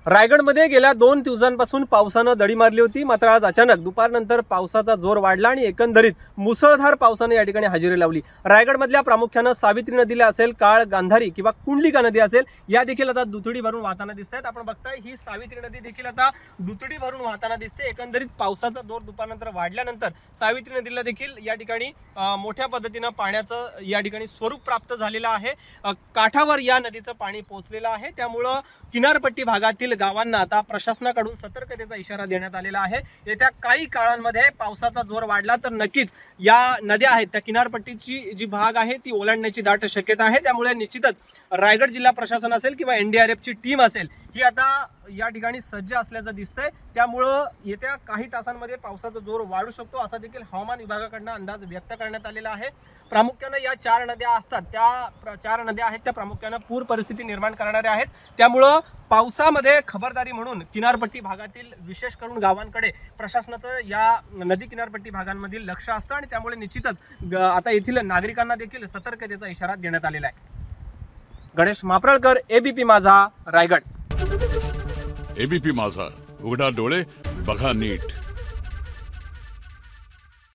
रायगडमध्ये गेल्या 2 दिवसांपासून पावसानं दडी मारली होती। मात्र आज अचानक दुपारनंतर पावसाचा जोर वाढला आणि एकंदरीत मुसळधार पावसाने या ठिकाणी हजेरी लावली। रायगडमधल्या प्रामुख्याने सावित्री नदीला असेल, काळ गांधारी किंवा कुंडलिका नदी असेल, या देखील आता दुथडी भरून वाहताना दिसतात। आपण बघताय ही सावित्री नदी देखील आता दुथडी भरून वाहताना दिसते। एकंदरीत पावसाचा जोर दुपारनंतर वाढल्यानंतर सावित्री नदीला देखील या ठिकाणी मोठ्या पद्धतीने पाण्याचं या ठिकाणी स्वरूप प्राप्त झालेलं आहे। काठावर या नदीचं पाणी पोहोचलेलं आहे, त्यामुळे किनारपट्टी भागातील गावांना आता प्रशासनाकडून सतर्कतेचा इशारा देण्यात आलेला आहे। येत्या काही काळांमध्ये पावसाचा जोर वाढला तर नक्कीच या नद्या आहेत त्या किनारपट्टीची जी भाग आहे ती ओलांडण्याची दाट शक्यता आहे। त्यामुळे निश्चितच रायगड जिल्हा प्रशासन असेल किंवा NDRFची टीम असेल ही आता या ठिकाणी सज्ज असल्याचं दिसतंय। त्यामुळे येत्या काही तासांमध्ये पावसाचा जोर वाढू शकतो असा देखील हवामान विभागाकडून अंदाज व्यक्त करण्यात आलेला आहे। प्रामुख्याने या 4 नद्या असतात त्या 4 नद्या आहेत त्या प्रामुख्याने पूर परिस्थिती निर्माण करणाऱ्या आहेत। त्यामुळे पावसामध्ये खबरदारी म्हणून किनारपट्टी भागातील विशेष करून गावांकडे प्रशासनाचं या नदी किनारपट्टी भागांमधील लक्ष असतं आणि त्यामुळे निश्चितच आता येथील नागरिकांना देखील सतर्कतेचा इशारा देण्यात आलेला आहे। गणेश मापरळकर, ABP माझा, रायगड। ABP माझा, उघडा डोळे बघा नीट।